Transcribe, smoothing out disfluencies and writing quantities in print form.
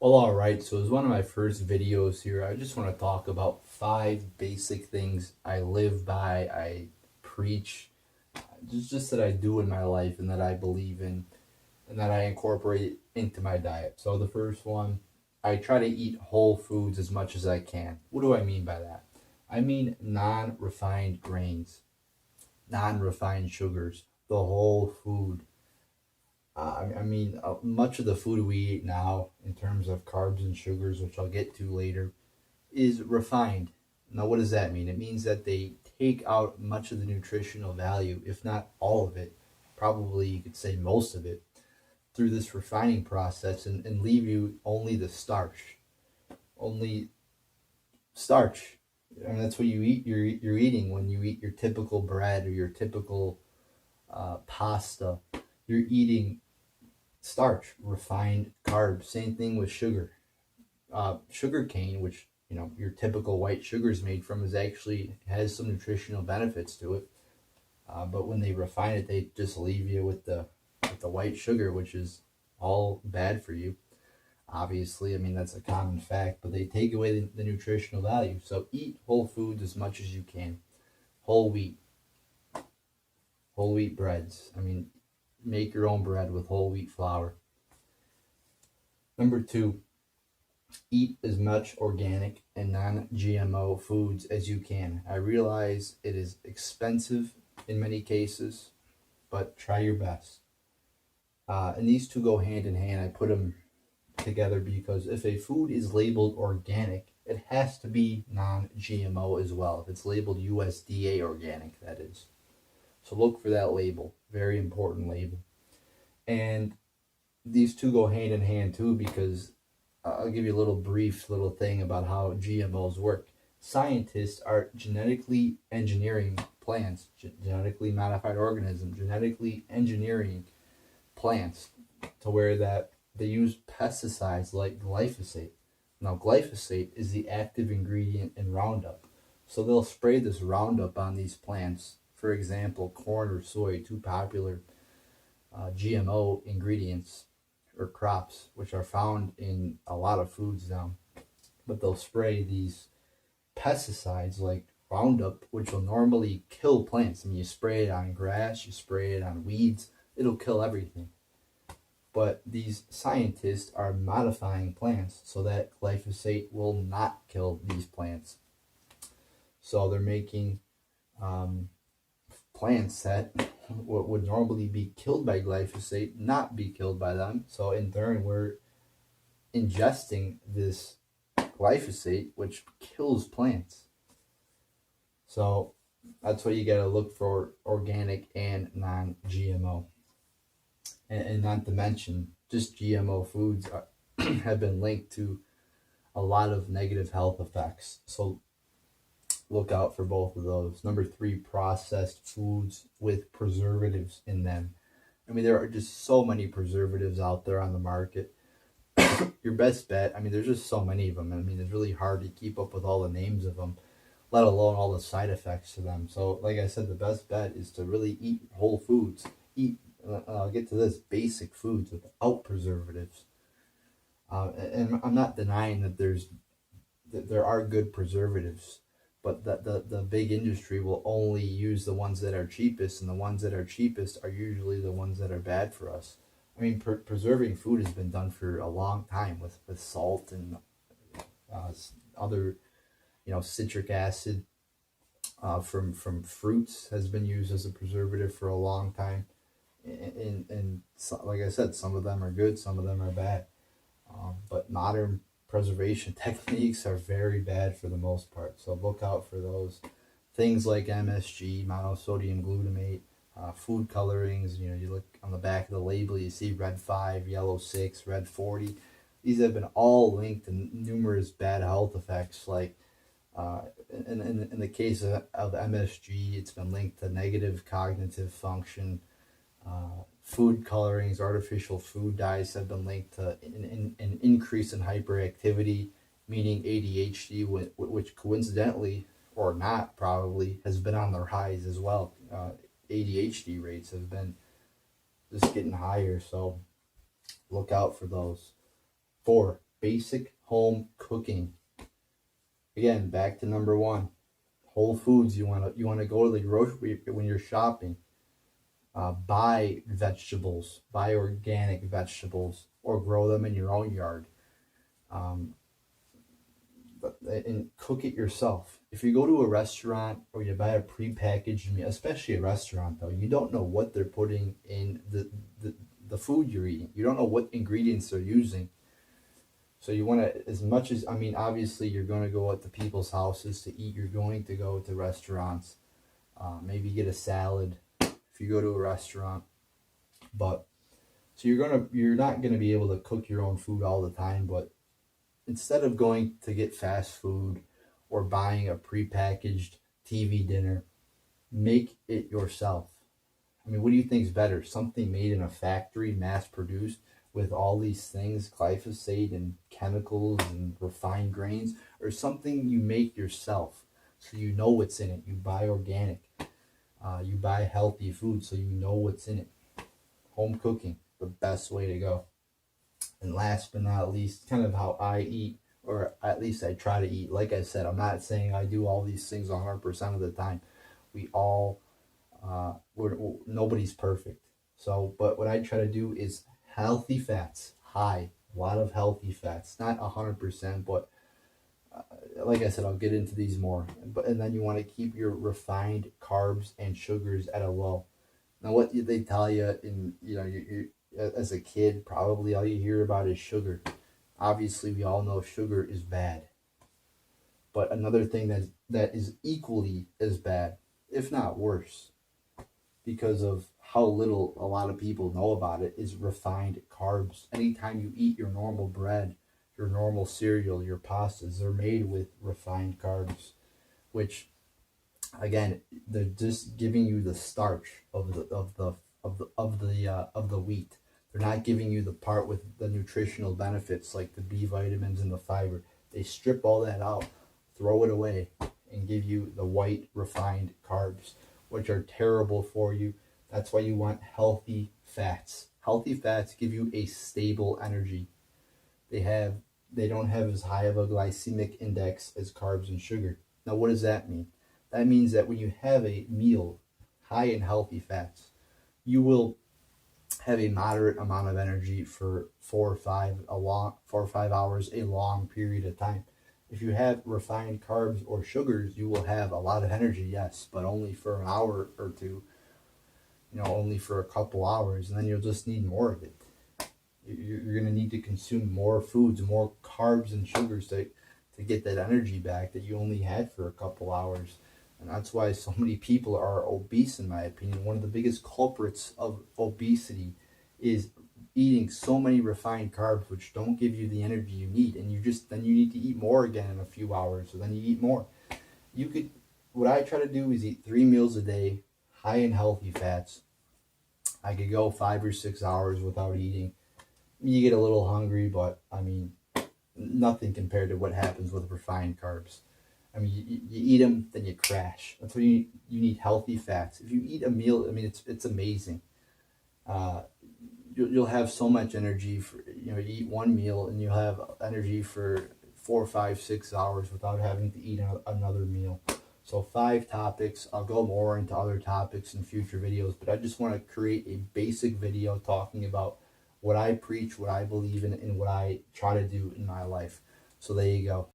Well, all right. So, as one of my first videos here, I just want to talk about five basic things I live by, I preach, just that I do in my life and that I believe in and that I incorporate into my diet. So, the first one, I try to eat whole foods as much as I can. What do I mean by that? I mean non refined grains, non refined sugars, the whole food. Much of the food we eat now, in terms of carbs and sugars, which I'll get to later, is refined. Now, what does that mean? It means that they take out much of the nutritional value, if not all of it, probably you could say most of it, through this refining process and leave you only the starch. Only starch. I mean, that's what you eat. You're eating when you eat your typical bread or your typical pasta. You're eating starch, refined carbs. Same thing with sugar. Sugar cane, which your typical white sugar is made from, is actually has some nutritional benefits to it. But when they refine it, they just leave you with the white sugar, which is all bad for you. Obviously, I mean that's a common fact, but they take away the nutritional value. So eat whole foods as much as you can. Whole wheat, whole wheat breads. I mean, make your own bread with whole wheat flour. Number two, eat as much organic and non-GMO foods as you can. I realize it is expensive in many cases, but try your best. And these two go hand in hand. I put them together because if a food is labeled organic, it has to be non-GMO as well. If it's labeled USDA organic, that is. So look for that label. Very important label. And these two go hand in hand too because I'll give you a little brief little thing about how GMOs work. Scientists are genetically engineering plants, genetically modified organisms, genetically engineering plants to where that they use pesticides like glyphosate. Now, glyphosate is the active ingredient in Roundup. So they'll spray this Roundup on these plants. For example, corn or soy, two popular GMO ingredients or crops, which are found in a lot of foods now. But they'll spray these pesticides like Roundup, which will normally kill plants. I mean, you spray it on grass, you spray it on weeds, it'll kill everything. But these scientists are modifying plants so that glyphosate will not kill these plants. So they're making plants that would normally be killed by glyphosate not be killed by them. So in turn, we're ingesting this glyphosate, which kills plants. So that's why you got to look for organic and non-GMO. And not to mention, just GMO foods have been linked to a lot of negative health effects. So look out for both of those. Number three, processed foods with preservatives in them. I mean, there are just so many preservatives out there on the market. Your best bet, I mean, there's just so many of them. I mean, it's really hard to keep up with all the names of them, let alone all the side effects to them. So, like I said, the best bet is to really eat whole foods. Eat, I'll get to this, basic foods without preservatives. And I'm not denying that there are good preservatives, but the big industry will only use the ones that are cheapest, and the ones that are cheapest are usually the ones that are bad for us. I mean, preserving food has been done for a long time with salt and other, citric acid from fruits has been used as a preservative for a long time. And so, like I said, some of them are good, some of them are bad. But modern preservation techniques are very bad for the most part. So look out for those things like MSG, monosodium glutamate, food colorings. You look on the back of the label, you see red 5, yellow 6, red 40. These have been all linked to numerous bad health effects. Like in the case of MSG, it's been linked to negative cognitive function. Food colorings, artificial food dyes have been linked to an increase in hyperactivity, meaning ADHD, which coincidentally or not probably has been on the rise as well. ADHD rates have been just getting higher, so look out for those. 4, basic home cooking. Again, back to number one, Whole Foods. You want to go to the grocery when you're shopping. Buy vegetables, buy organic vegetables, or grow them in your own yard. Um, and cook it yourself. If you go to a restaurant or you buy a prepackaged meal, especially a restaurant though, you don't know what they're putting in the food you're eating. You don't know what ingredients they're using. So you want to, as much as, I mean, obviously you're going to go out to people's houses to eat. You're going to go to restaurants, maybe get a salad if you go to a restaurant. But so you're not gonna be able to cook your own food all the time. But instead of going to get fast food or buying a prepackaged TV dinner, make it yourself. I mean, what do you think is better? Something made in a factory, mass produced, with all these things, glyphosate and chemicals and refined grains, or something you make yourself so you know what's in it? You buy organic, you buy healthy food so you know what's in it. Home cooking, the best way to go. And last but not least, kind of how I eat, or at least I try to eat. Like I said, I'm not saying I do all these things 100% of the time. We all, nobody's perfect. So, but what I try to do is healthy fats, high, a lot of healthy fats, not 100%, but like I said, I'll get into these more. But and then you want to keep your refined carbs and sugars at a low. Now, what they tell you in, as a kid, probably all you hear about is sugar. Obviously, we all know sugar is bad. But another thing that is equally as bad, if not worse, because of how little a lot of people know about it, is refined carbs. Anytime you eat your normal bread, your normal cereal, your pastas, they're made with refined carbs, which again, they're just giving you the starch of the wheat. They're not giving you the part with the nutritional benefits like the B vitamins and the fiber. They strip all that out, throw it away, and give you the white refined carbs, which are terrible for you. That's why you want healthy fats. Healthy fats give you a stable energy. They don't have as high of a glycemic index as carbs and sugar. Now, what does that mean? That means that when you have a meal high in healthy fats, you will have a moderate amount of energy for 4 or 5 hours, a long period of time. If you have refined carbs or sugars, you will have a lot of energy, yes, but only for an hour or two, only for a couple hours, and then you'll just need more of it. You're going to need to consume more foods, more carbs and sugars to get that energy back that you only had for a couple hours. And that's why so many people are obese, in my opinion. One of the biggest culprits of obesity is eating so many refined carbs, which don't give you the energy you need. And then you need to eat more again in a few hours. So then you eat more. What I try to do is eat 3 meals a day, high in healthy fats. I could go 5 or 6 hours without eating. You get a little hungry, but I mean, nothing compared to what happens with refined carbs. I mean, you eat them, then you crash. That's why you need healthy fats. If you eat a meal, I mean, it's amazing. Uh, you'll have so much energy for, you eat one meal and you'll have energy for 4, 5, 6 hours without having to eat another meal. So 5 topics. I'll go more into other topics in future videos, but I just want to create a basic video talking about what I preach, what I believe in, and what I try to do in my life. So there you go.